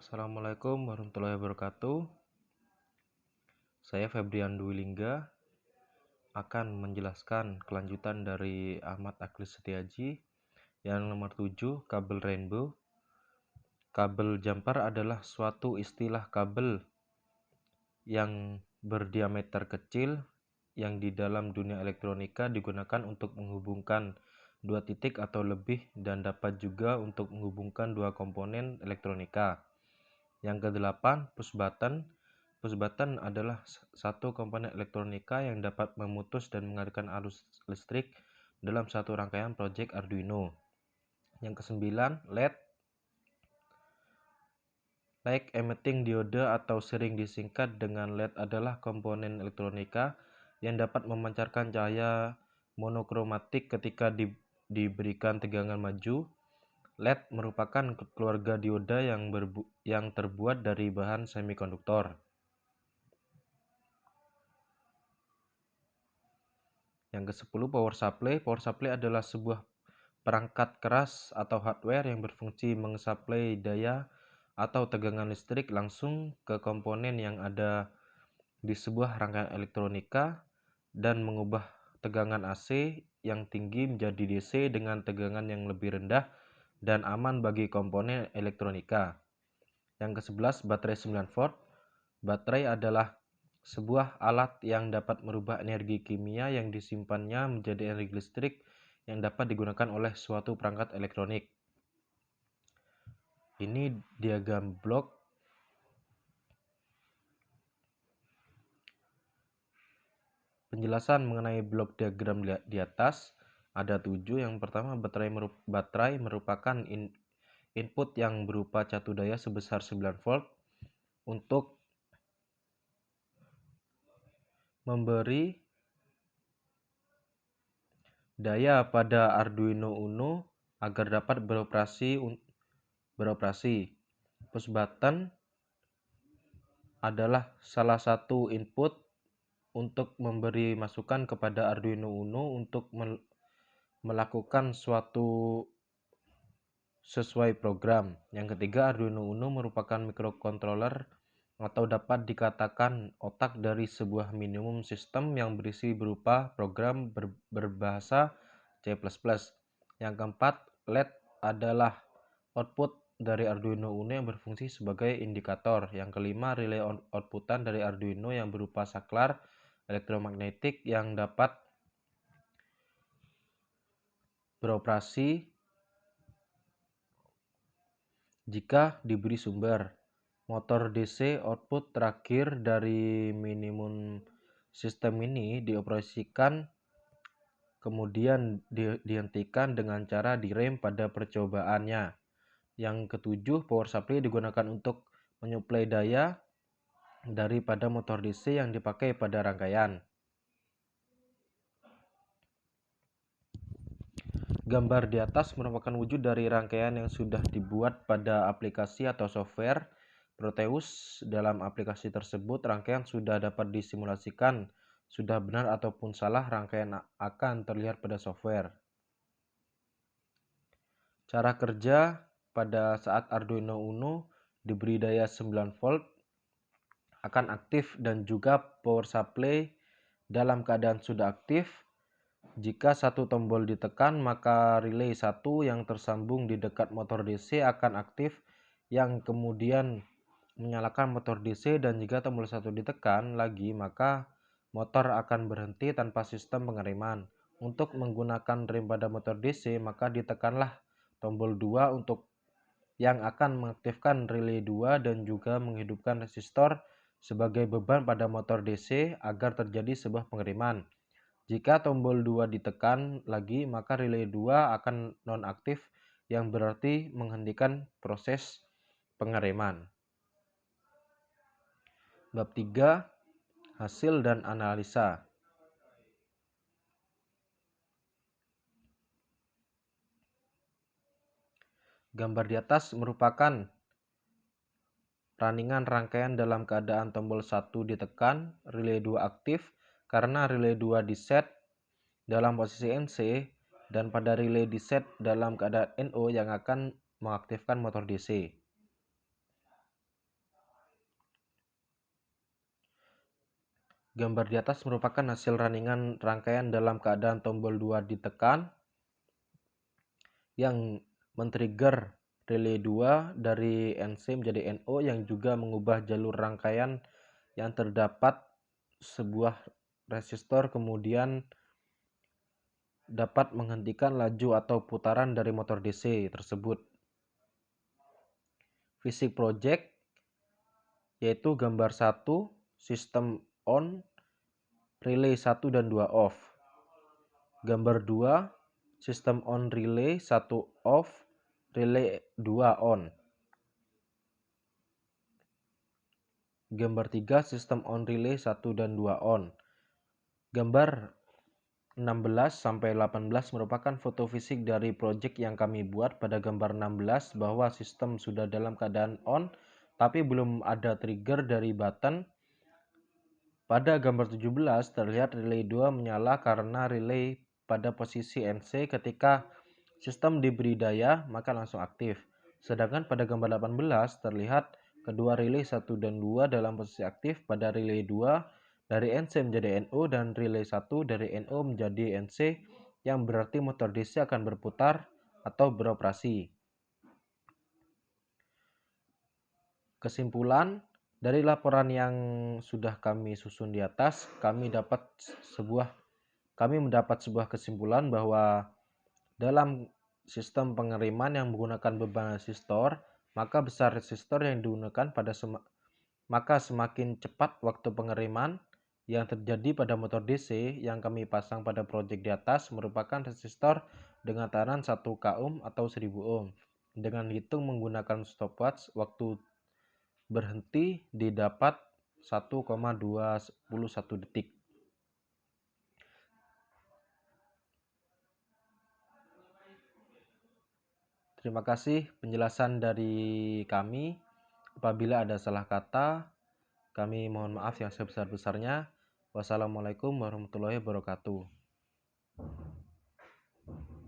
Assalamualaikum warahmatullahi wabarakatuh. Saya Febrian Dwi Lingga akan menjelaskan kelanjutan dari Ahmad Akhlis Setiaji yang nomor 7, kabel rainbow. Kabel jumper adalah suatu istilah kabel yang berdiameter kecil yang di dalam dunia elektronika digunakan untuk menghubungkan dua titik atau lebih dan dapat juga untuk menghubungkan dua komponen elektronika. Yang ke-8, push button. Push button adalah satu komponen elektronika yang dapat memutus dan mengalirkan arus listrik dalam satu rangkaian project Arduino. Yang ke-9, LED. Light emitting diode atau sering disingkat dengan LED adalah komponen elektronika yang dapat memancarkan cahaya monokromatik ketika diberikan tegangan maju. LED merupakan keluarga dioda yang terbuat dari bahan semikonduktor. Yang ke-10, power supply. Power supply adalah sebuah perangkat keras atau hardware yang berfungsi mensuplai daya atau tegangan listrik langsung ke komponen yang ada di sebuah rangkaian elektronika dan mengubah tegangan AC yang tinggi menjadi DC dengan tegangan yang lebih rendah dan aman bagi komponen elektronika. Yang ke-11, baterai 9 volt. Baterai adalah sebuah alat yang dapat merubah energi kimia yang disimpannya menjadi energi listrik yang dapat digunakan oleh suatu perangkat elektronik. Ini diagram blok. Penjelasan mengenai blok diagram di atas ada 7. Yang pertama, baterai merupakan input yang berupa catu daya sebesar 9 volt untuk memberi daya pada Arduino Uno agar dapat beroperasi. Push button adalah salah satu input untuk memberi masukan kepada Arduino Uno untuk melakukan suatu sesuai program. Yang ketiga, Arduino Uno merupakan microcontroller atau dapat dikatakan otak dari sebuah minimum sistem yang berisi berupa program berbahasa C++. Yang keempat, LED adalah output dari Arduino Uno yang berfungsi sebagai indikator. Yang kelima, relay outputan dari Arduino yang berupa saklar elektromagnetik yang dapat beroperasi jika diberi sumber. Motor DC output terakhir dari minimum sistem ini dioperasikan kemudian dihentikan dengan cara direm pada percobaannya. Yang ketujuh, power supply digunakan untuk menyuplai daya daripada motor DC yang dipakai pada rangkaian. Gambar di atas merupakan wujud dari rangkaian yang sudah dibuat pada aplikasi atau software Proteus. Dalam aplikasi tersebut, rangkaian sudah dapat disimulasikan. Sudah benar ataupun salah, rangkaian akan terlihat pada software. Cara kerja pada saat Arduino Uno diberi daya 9 volt akan aktif dan juga power supply dalam keadaan sudah aktif. Jika satu tombol ditekan, maka relay 1 yang tersambung di dekat motor DC akan aktif yang kemudian menyalakan motor DC, dan jika tombol 1 ditekan lagi, maka motor akan berhenti tanpa sistem pengereman. Untuk menggunakan rem pada motor DC, maka ditekanlah tombol 2 untuk yang akan mengaktifkan relay 2 dan juga menghidupkan resistor sebagai beban pada motor DC agar terjadi sebuah pengereman. Jika tombol 2 ditekan lagi, maka relay 2 akan nonaktif yang berarti menghentikan proses pengereman. Bab 3, hasil dan analisa. Gambar di atas merupakan runningan rangkaian dalam keadaan tombol 1 ditekan, relay 2 aktif karena relay 2 diset dalam posisi NC, dan pada relay diset dalam keadaan NO yang akan mengaktifkan motor DC. Gambar di atas merupakan hasil runningan rangkaian dalam keadaan tombol 2 ditekan yang men-trigger relay 2 dari NC menjadi NO yang juga mengubah jalur rangkaian yang terdapat sebuah resistor, kemudian dapat menghentikan laju atau putaran dari motor DC tersebut. Fisik project yaitu gambar 1, sistem on, relay 1 dan 2 off. Gambar 2, sistem on relay 1 off, relay 2 on. Gambar 3, sistem on relay 1 dan 2 on. Gambar 16 sampai 18 merupakan foto fisik dari project yang kami buat. Pada gambar 16 bahwa sistem sudah dalam keadaan on tapi belum ada trigger dari button. Pada gambar 17 terlihat relay 2 menyala karena relay pada posisi NC. Ketika sistem diberi daya maka langsung aktif. Sedangkan pada gambar 18 terlihat kedua relay 1 dan 2 dalam posisi aktif. Pada relay 2 dari NC menjadi NO dan relay 1 dari NO menjadi NC, yang berarti motor DC akan berputar atau beroperasi. Kesimpulan, dari laporan yang sudah kami susun di atas, kami mendapat sebuah kesimpulan bahwa dalam sistem pengiriman yang menggunakan beban resistor, maka besar resistor yang digunakan maka semakin cepat waktu pengiriman yang terjadi pada motor DC yang kami pasang pada project di atas merupakan resistor dengan tekanan 1 ohm atau 1000 ohm. Dengan hitung menggunakan stopwatch, waktu berhenti didapat 1,211 detik. Terima kasih penjelasan dari kami. Apabila ada salah kata, kami mohon maaf yang sebesar-besarnya. Wassalamualaikum warahmatullahi wabarakatuh.